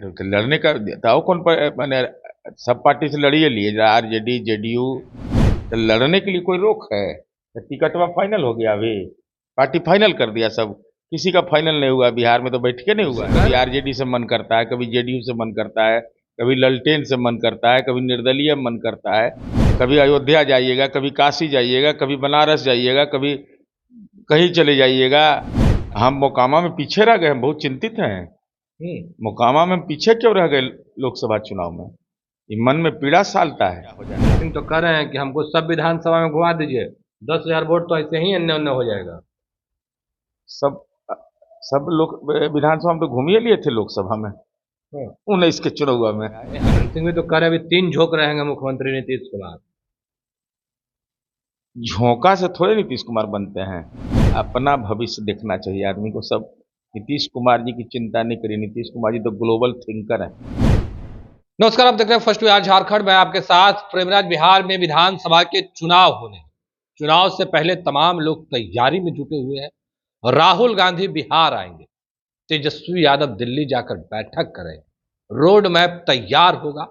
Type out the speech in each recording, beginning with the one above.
अरे तो लड़ने का बताओ कौन मैंने सब पार्टी से लड़िए लिए आरजेडी जेडीयू। तो लड़ने के लिए कोई रोक है? तो टिकटवा फाइनल हो गया अभी, पार्टी फाइनल कर दिया सब। किसी का फाइनल नहीं हुआ बिहार में, तो बैठके नहीं हुआ। कभी आरजेडी से मन करता है, कभी जेडीयू से मन करता है, कभी ललटेन से मन करता है, कभी निर्दलीय मन करता है, कभी अयोध्या जाइएगा, कभी काशी जाइएगा, कभी बनारस जाइएगा, कभी कहीं चले जाइएगा। हम मोकामा में पीछे रह गए, हम बहुत चिंतित हैं। मोकामा में पीछे क्यों रह गए लोकसभा चुनाव में? ये मन में पीड़ा सालता है। सिंह तो कह रहे हैं कि हमको सब विधानसभा में घुमा दीजिए, 10,000 वोट तो ऐसे ही अन्य अन्य हो जाएगा। सब सब लोग विधानसभा में तो घूम ही लिए थे लोकसभा में 19 के चुनाव में। आनंद सिंह भी तो कह रहे हैं अभी 3 झोंक रहेंगे मुख्यमंत्री नीतीश कुमार। झोंका से थोड़े नीतीश कुमार बनते हैं, अपना भविष्य देखना चाहिए आदमी को। सब नीतीश कुमार जी की चिंता नहीं करिए, नीतीश कुमार जी तो ग्लोबल थिंकर है। नमस्कार, आप देख रहे हैं फर्स्ट बिहार झारखंड में आपके साथ प्रेमराज। बिहार में विधानसभा के चुनाव होने, चुनाव से पहले तमाम लोग तैयारी में जुटे हुए हैं। राहुल गांधी बिहार आएंगे, तेजस्वी यादव दिल्ली जाकर बैठक करेंगे, रोड मैप तैयार होगा,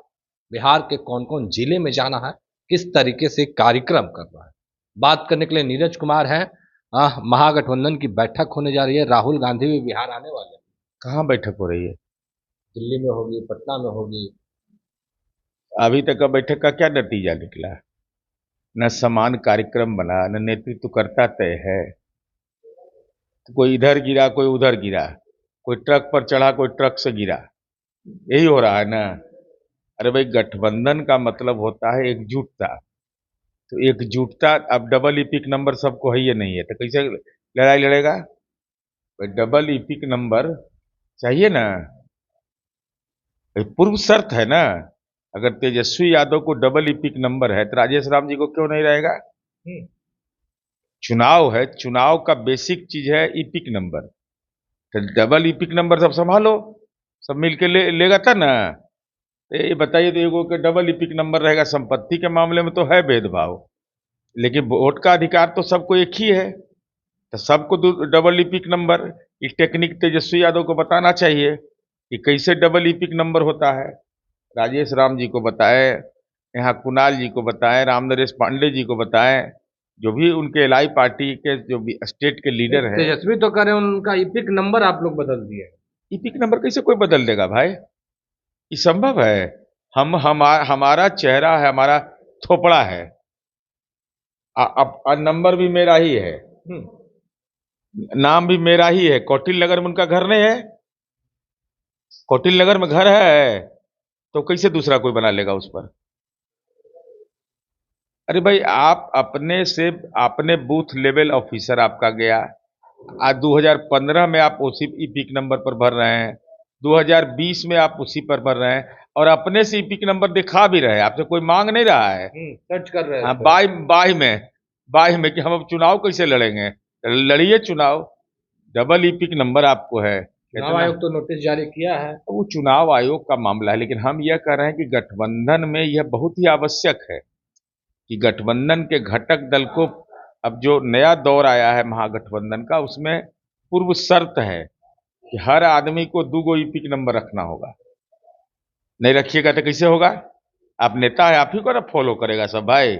बिहार के कौन कौन जिले में जाना है, किस तरीके से कार्यक्रम करना है। बात करने के लिए नीरज कुमार हैं। महागठबंधन की बैठक होने जा रही है, राहुल गांधी भी बिहार आने वाले हैं। कहाँ बैठक हो रही है? दिल्ली में होगी, पटना में होगी। अभी तक का बैठक का क्या नतीजा निकला? न समान कार्यक्रम बना, न नेतृत्व करता तय है। तो कोई इधर गिरा, कोई उधर गिरा, कोई ट्रक पर चढ़ा, कोई ट्रक से गिरा, यही हो रहा है ना। अरे भाई, गठबंधन का मतलब होता है एकजुटता। तो एकजुटता, अब डबल इपिक नंबर सबको है, ये नहीं है तो कैसे लड़ाई लड़ेगा? भाई डबल इपिक नंबर चाहिए ना, भाई पूर्व शर्त है ना। अगर तेजस्वी यादव को डबल इपिक नंबर है तो राजेश राम जी को क्यों नहीं रहेगा? चुनाव है, चुनाव का बेसिक चीज है इपिक नंबर। तो डबल इपिक नंबर सब संभालो, सब मिलके लेगा था ना। ये बताइए, तो एगो के डबल इपिक नंबर रहेगा, संपत्ति के मामले में तो है भेदभाव, लेकिन वोट का अधिकार तो सबको एक ही है। तो सबको डबल इपिक नंबर, ये टेक्निक तेजस्वी यादव को बताना चाहिए कि कैसे डबल इपिक नंबर होता है। राजेश राम जी को बताए, यहाँ कुणाल जी को बताएं, राम नरेश पांडे जी को बताएं, जो भी उनके एलआई पार्टी के जो भी स्टेट के लीडर हैं। तेजस्वी तो कह रहे हैं उनका इपिक नंबर आप लोग बदल दिए। इपिक नंबर कैसे कोई बदल देगा भाई? ये संभव है? हमारा चेहरा है, हमारा थोपड़ा है, अब नंबर भी मेरा ही है, नाम भी मेरा ही है। कौटिल नगर में उनका घर नहीं है? कौटिल नगर में घर है तो कैसे दूसरा कोई बना लेगा उस पर? अरे भाई, आप अपने से आपने बूथ लेवल ऑफिसर आपका गया, आज 2015 में आप उसी इपिक नंबर पर भर रहे हैं, 2020 में आप उसी पर भर रहे हैं, और अपने से इपिक नंबर दिखा भी रहे हैं, आपसे कोई मांग नहीं रहा है। सर्च कर रहे हाँ, हैं। बाई में कि हम अब चुनाव कैसे लड़ेंगे? लड़िए चुनाव, डबल इपिक नंबर आपको है। चुनाव आयोग तो नोटिस जारी किया है। वो चुनाव आयोग का मामला है, लेकिन हम यह कह रहे हैं कि गठबंधन में यह बहुत ही आवश्यक है कि गठबंधन के घटक दल को, अब जो नया दौर आया है महागठबंधन का, उसमें पूर्व शर्त है कि हर आदमी को 2 इपिक नंबर रखना होगा। नहीं रखिएगा तो कैसे होगा? आप नेता है, आप ही को ना फॉलो करेगा सब भाई।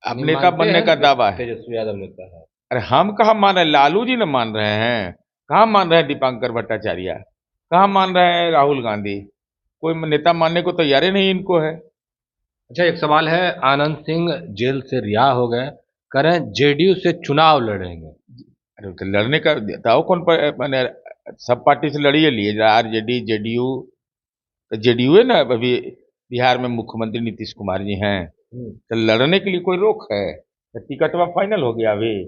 अब नेता बनने का दावा है। तेजस्वी यादव नेता है। अरे हम कहाँ मान रहे हैं? लालू जी ने मान रहे हैं। कहाँ मान रहे हैं दीपांकर भट्टाचार्य? कहाँ मान रहे हैं राहुल गांधी? कोई नेता मानने को तैयार ही नहीं इनको है। अच्छा, एक सवाल है। आनंद सिंह जेल से रिहा हो गए, करें जेडीयू से चुनाव लड़ेंगे। अरे तो लड़ने का बताओ कौन मैंने सब पार्टी से लड़िए लिए आरजेडी जेडीयू। तो जेडीयू है ना, अभी बिहार में मुख्यमंत्री नीतीश कुमार जी हैं। तो लड़ने के लिए कोई रोक है? तो टिकटवा फाइनल हो गया अभी,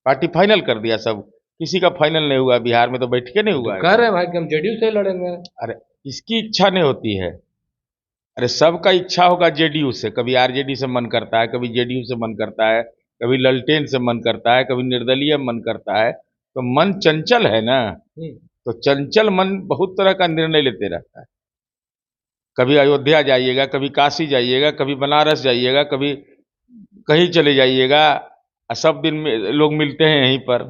पार्टी फाइनल कर दिया सब। किसी का फाइनल नहीं हुआ बिहार में, तो बैठके नहीं हुआ। कह रहे हैं भाई कि हम जेडीयू से लड़ेंगे। अरे इसकी इच्छा नहीं होती है। अरे सबका इच्छा होगा जेडीयू से, कभी आरजेडी से मन करता है, कभी जेडीयू से मन करता है, कभी ललटेन से मन करता है, कभी निर्दलीय मन करता है। तो मन चंचल है ना, तो चंचल मन बहुत तरह का निर्णय लेते रहता है। कभी अयोध्या जाइएगा, कभी काशी जाइएगा, कभी बनारस जाइएगा, कभी कहीं चले जाइएगा, सब दिन में लोग मिलते हैं यहीं पर,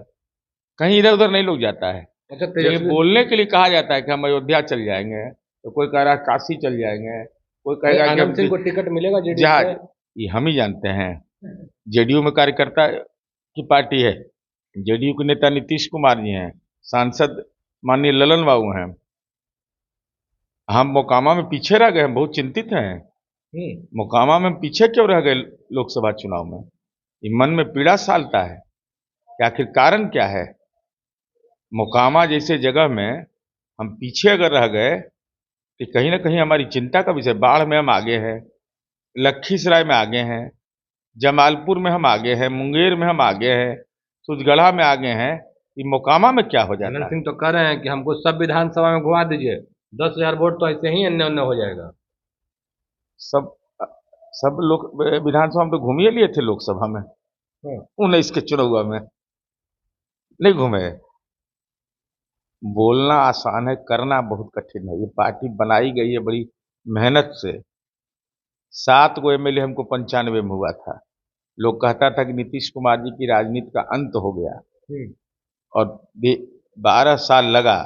कहीं इधर उधर नहीं लोग जाता है। अच्छा, लेकिन बोलने के लिए कहा जाता है कि हम अयोध्या चल जाएंगे, तो कोई कह रहा है काशी चल जाएंगे, कोई कहेगा कि आनंद सिंह को हम टिकट मिलेगा जेडीयू जहाँ से? ये हम ही जानते हैं। जेडीयू में कार्यकर्ता की पार्टी है, जेडीयू के नेता नीतीश कुमार जी हैं, सांसद माननीय ललन बाबू हैं। हम मोकामा में पीछे रह गए, हम बहुत चिंतित हैं। मोकामा में पीछे क्यों रह गए लोकसभा चुनाव में? ये मन में पीड़ा सालता है कि आखिर कारण क्या है। मोकामा जैसे जगह में हम पीछे अगर रह गए कि कहीं ना कहीं हमारी चिंता का विषय। बाढ़ में हम आगे हैं, लखीसराय में आगे हैं, जमालपुर में हम आगे हैं, मुंगेर में हम आगे हैं, सुजगढ़ा में आगे हैं। ये मोकामा में क्या हो जाता आनंद है? सिंह तो कह रहे हैं कि हमको सब विधानसभा में घुमा दीजिए, 10,000 वोट तो ऐसे ही अन्य अन्य हो जाएगा। सब लोग विधानसभा में तो घूम ही लिए थे, लोकसभा में 19 के चुनाव में नहीं घूमे। बोलना आसान है, करना बहुत कठिन है। ये पार्टी बनाई गई है बड़ी मेहनत से। 7 गो एमएलए हमको 95 में हुआ था। लोग कहता था कि नीतीश कुमार जी की राजनीति का अंत हो गया, और 12 साल लगा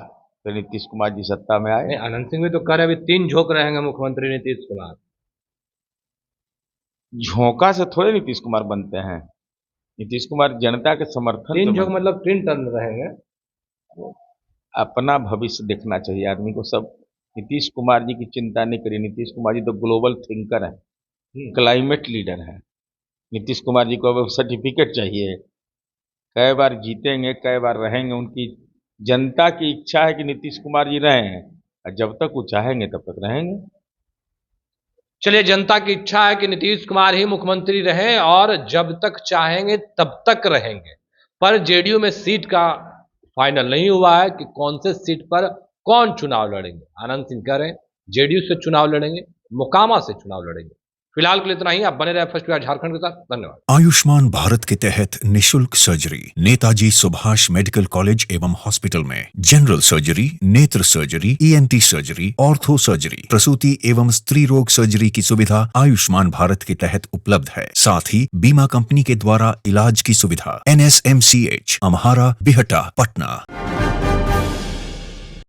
तो नीतीश कुमार जी सत्ता में आए। आनंद सिंह भी तो कह रहे अभी 3 झोंक रहेंगे मुख्यमंत्री नीतीश कुमार। झोंका से थोड़े नीतीश कुमार बनते हैं। नीतीश कुमार जनता के समर्थन 3 से झोंक मतलब 3 टर्न रहेंगे। अपना भविष्य देखना चाहिए आदमी को। सब नीतीश कुमार जी की चिंता नहीं करिए। नीतीश कुमार जी तो ग्लोबल थिंकर हैं, क्लाइमेट लीडर हैं। नीतीश कुमार जी को अब सर्टिफिकेट चाहिए। कई बार जीतेंगे, कई बार रहेंगे, उनकी जनता की इच्छा है कि नीतीश कुमार जी रहें, और जब तक वो चाहेंगे तब तक रहेंगे। चलिए, जनता की इच्छा है कि नीतीश कुमार ही मुख्यमंत्री रहे और जब तक चाहेंगे तब तक रहेंगे। पर जेडीयू में सीट का फाइनल नहीं हुआ है कि कौन से सीट पर कौन चुनाव लड़ेंगे। आनंद सिंह कह रहे हैं जेडीयू से चुनाव लड़ेंगे, मोकामा से चुनाव लड़ेंगे। फिलहाल के लिए इतना ही। आप बने रहे फर्स्ट बिहार झारखंड के साथ। धन्यवाद। आयुष्मान भारत के तहत निशुल्क surgery Netaji Subhash medical college एवं हॉस्पिटल में जनरल सर्जरी, नेत्र surgery, ENT surgery, ortho surgery, प्रसूति एवं स्त्री रोग सर्जरी की सुविधा आयुष्मान भारत के तहत उपलब्ध है। साथ ही बीमा कंपनी के द्वारा इलाज की सुविधा। NSMCH, अम्हारा, बिहटा, पटना।